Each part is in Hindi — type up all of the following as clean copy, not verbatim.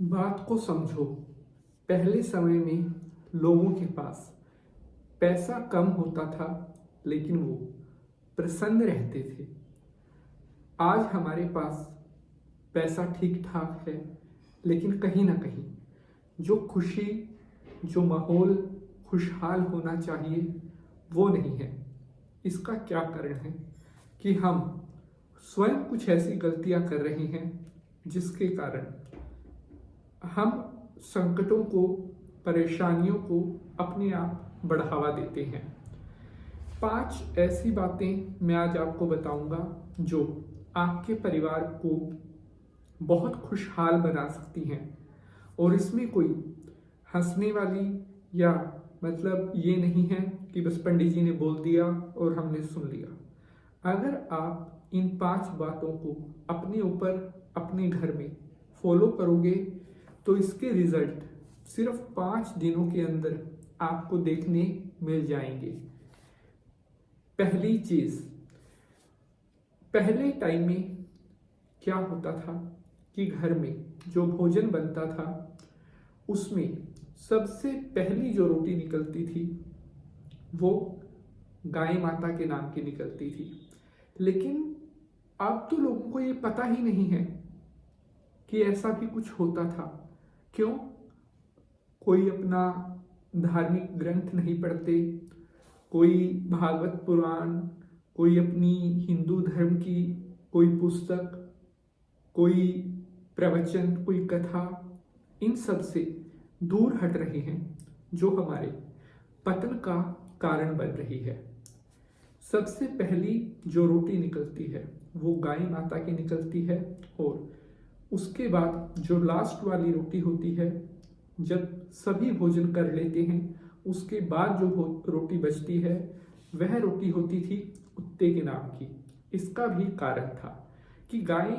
बात को समझो। पहले समय में लोगों के पास पैसा कम होता था, लेकिन वो प्रसन्न रहते थे। आज हमारे पास पैसा ठीक ठाक है, लेकिन कहीं ना कहीं जो खुशी, जो माहौल खुशहाल होना चाहिए, वो नहीं है। इसका क्या कारण है कि हम स्वयं कुछ ऐसी गलतियां कर रहे हैं जिसके कारण हम संकटों को, परेशानियों को अपने आप बढ़ावा देते हैं। 5 ऐसी बातें मैं आज आपको बताऊंगा जो आपके परिवार को बहुत खुशहाल बना सकती हैं। और इसमें कोई हंसने वाली या मतलब ये नहीं है कि बस पंडित जी ने बोल दिया और हमने सुन लिया। अगर आप इन 5 बातों को अपने ऊपर, अपने घर में फॉलो करोगे तो इसके रिजल्ट सिर्फ 5 दिनों के अंदर आपको देखने मिल जाएंगे। पहली चीज, पहले टाइम में क्या होता था कि घर में जो भोजन बनता था उसमें सबसे पहली जो रोटी निकलती थी वो गाय माता के नाम की निकलती थी। लेकिन अब तो लोगों को ये पता ही नहीं है कि ऐसा भी कुछ होता था। क्यों? कोई अपना धार्मिक ग्रंथ नहीं पढ़ते, कोई भागवत पुराण, कोई अपनी हिंदू धर्म की कोई पुस्तक, कोई प्रवचन, कोई कथा, इन सब से दूर हट रहे हैं, जो हमारे पतन का कारण बन रही है। सबसे पहली जो रोटी निकलती है वो गाय माता की निकलती है, और उसके बाद जो लास्ट वाली रोटी होती है, जब सभी भोजन कर लेते हैं उसके बाद जो रोटी बचती है वह रोटी होती थी कुत्ते के नाम की। इसका भी कारण था कि गाय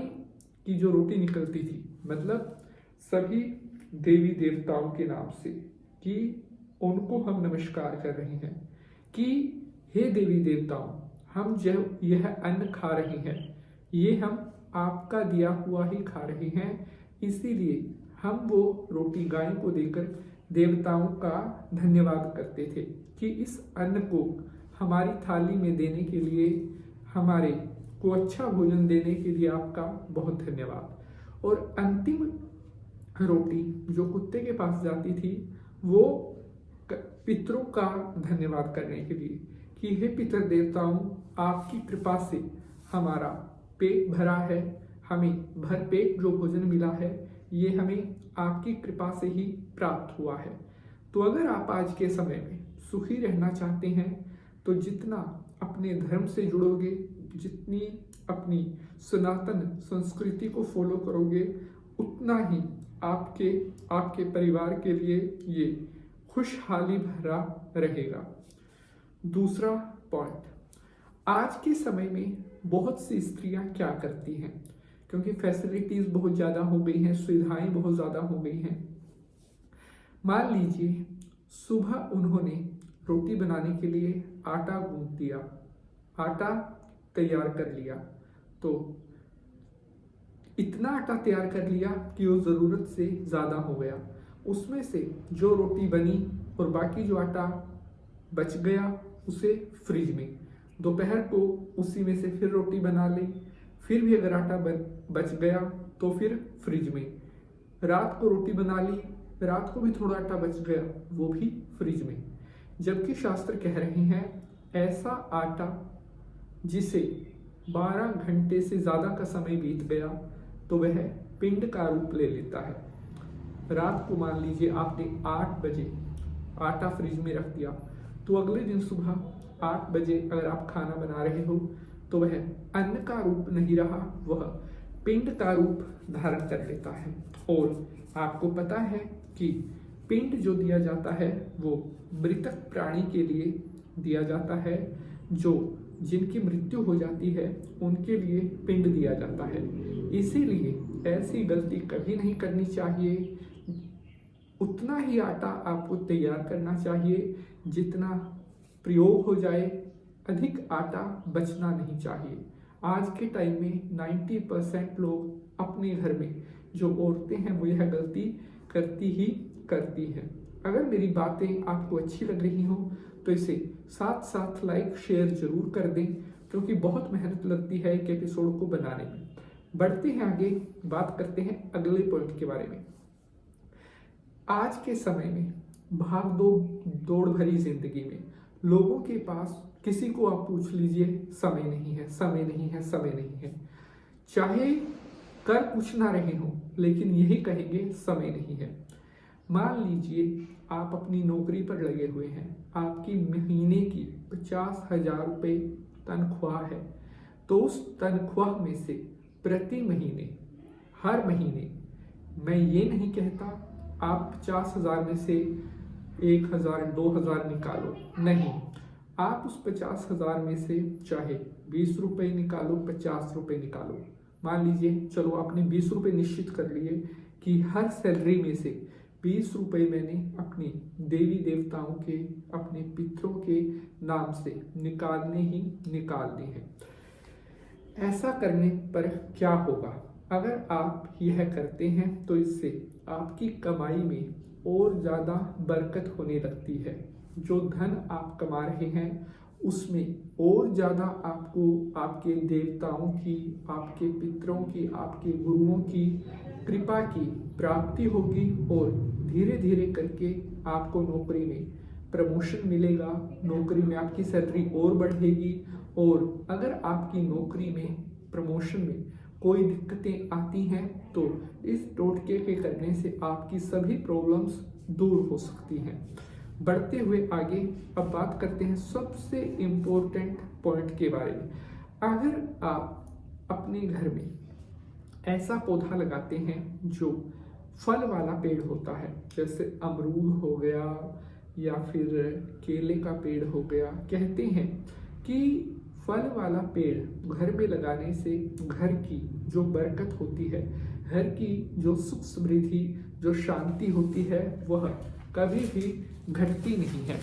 की जो रोटी निकलती थी, मतलब सभी देवी देवताओं के नाम से, कि उनको हम नमस्कार कर रहे हैं कि हे देवी देवताओं, हम जो यह अन्न खा रहे हैं ये हम आपका दिया हुआ ही खा रहे हैं, इसीलिए हम वो रोटी गाय को देकर देवताओं का धन्यवाद करते थे कि इस अन्न को हमारी थाली में देने के लिए, हमारे को अच्छा भोजन देने के लिए आपका बहुत धन्यवाद। और अंतिम रोटी जो कुत्ते के पास जाती थी वो पितरों का धन्यवाद करने के लिए कि हे पितर देवताओं, आपकी कृपा से हमारा पेट भरा है, हमें भरपेट जो भोजन मिला है ये हमें आपकी कृपा से ही प्राप्त हुआ है। तो अगर आप आज के समय में सुखी रहना चाहते हैं तो जितना अपने धर्म से जुड़ोगे, जितनी अपनी सनातन संस्कृति को फॉलो करोगे, उतना ही आपके परिवार के लिए ये खुशहाली भरा रहेगा। दूसरा पॉइंट, आज के समय में बहुत सी स्त्रियां क्या करती हैं, क्योंकि फैसिलिटीज बहुत ज़्यादा हो गई हैं, सुविधाएं बहुत ज़्यादा हो गई हैं। मान लीजिए सुबह उन्होंने रोटी बनाने के लिए आटा गूंथ दिया, आटा तैयार कर लिया, तो इतना आटा तैयार कर लिया कि वो ज़रूरत से ज़्यादा हो गया। उसमें से जो रोटी बनी और बाकी जो आटा बच गया उसे फ्रिज में, दोपहर को उसी में से फिर रोटी बना ली, फिर भी अगर आटा बच गया तो फिर फ्रिज में, रात को रोटी बना ली, रात को भी थोड़ा आटा बच गया, वो भी फ्रिज में। जबकि शास्त्र कह रहे हैं ऐसा आटा जिसे 12 घंटे से ज़्यादा का समय बीत गया तो वह पिंड का रूप ले लेता है। रात को मान लीजिए आपने 8 बजे आटा फ्रिज में रख दिया, तो अगले दिन सुबह 8 बजे अगर आप खाना बना रहे हो तो वह अन्न का रूप नहीं रहा, वह पिंड का रूप धारण कर लेता है। और आपको पता है कि पिंड जो दिया जाता है वो मृतक प्राणी के लिए दिया जाता है, जो जिनकी मृत्यु हो जाती है उनके लिए पिंड दिया जाता है। इसीलिए ऐसी गलती कभी नहीं करनी चाहिए। उतना ही आटा आपको तैयार करना चाहिए जितना प्रयोग हो जाए, अधिक आटा बचना नहीं चाहिए। आज के टाइम में 90% लोग अपने घर में जो औरतें हैं वो यह गलती करती ही करती हैं। अगर मेरी बातें आपको अच्छी लग रही हों तो इसे साथ साथ लाइक शेयर जरूर कर दें, क्योंकि बहुत मेहनत लगती है एक एपिसोड को बनाने में। बढ़ते हैं आगे, बात करते हैं अगले पॉइंट के बारे में। आज के समय में भाग दौड़ भरी जिंदगी में लोगों के पास, किसी को आप पूछ लीजिए, समय नहीं है, समय नहीं है, समय नहीं है। चाहे कर कुछ ना रहे हो लेकिन यही कहेंगे समय नहीं है। मान लीजिए आप अपनी नौकरी पर लगे हुए हैं, आपकी महीने की 50,000 रुपये तनख्वाह है, तो उस तनख्वाह में से प्रति महीने, हर महीने, मैं ये नहीं कहता आप 50,000 में से 1,000 2,000 निकालो, नहीं, आप उस 50,000 में से चाहे 20 रुपये निकालो, 50 रुपये निकालो। मान लीजिए चलो आपने 20 रुपये निश्चित कर लिए कि हर सैलरी में से 20 रुपये मैंने अपनी देवी देवताओं के, अपने पितरों के नाम से निकालने ही निकालने हैं। ऐसा करने पर क्या होगा? अगर आप यह करते हैं तो इससे आपकी कमाई में और ज़्यादा बरकत होने लगती है। जो धन आप कमा रहे हैं उसमें और ज़्यादा आपको आपके देवताओं की, आपके पितरों की, आपके गुरुओं की कृपा की प्राप्ति होगी और धीरे धीरे करके आपको नौकरी में प्रमोशन मिलेगा, नौकरी में आपकी सैलरी और बढ़ेगी। और अगर आपकी नौकरी में, प्रमोशन में कोई दिक्कतें आती हैं तो इस टोटके के करने से आपकी सभी प्रॉब्लम्स दूर हो सकती हैं। बढ़ते हुए आगे अब बात करते हैं सबसे इम्पोर्टेंट पॉइंट के बारे में। अगर आप अपने घर में ऐसा पौधा लगाते हैं जो फल वाला पेड़ होता है, जैसे अमरूद हो गया या फिर केले का पेड़ हो गया, कहते हैं कि फल वाला पेड़ घर में लगाने से घर की जो बरकत होती है, घर की जो सुख समृद्धि, जो शांति होती है, वह कभी भी घटती नहीं है।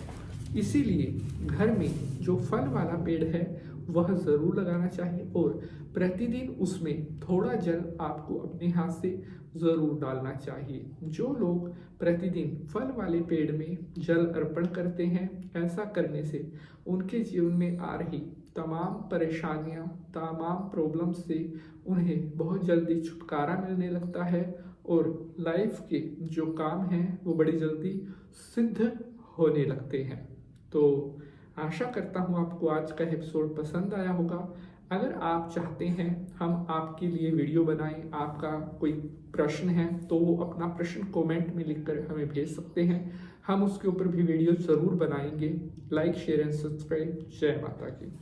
इसीलिए घर में जो फल वाला पेड़ है वह ज़रूर लगाना चाहिए और प्रतिदिन उसमें थोड़ा जल आपको अपने हाथ से ज़रूर डालना चाहिए। जो लोग प्रतिदिन फल वाले पेड़ में जल अर्पण करते हैं, ऐसा करने से उनके जीवन में आ रही तमाम परेशानियां, तमाम प्रॉब्लम से उन्हें बहुत जल्दी छुटकारा मिलने लगता है और लाइफ के जो काम हैं वो बड़ी जल्दी सिद्ध होने लगते हैं। तो आशा करता हूँ आपको आज का एपिसोड पसंद आया होगा। अगर आप चाहते हैं हम आपके लिए वीडियो बनाएं, आपका कोई प्रश्न है तो वो अपना प्रश्न कमेंट में लिखकर हमें भेज सकते हैं, हम उसके ऊपर भी वीडियो ज़रूर बनाएंगे। Like, share and subscribe. जय माता की।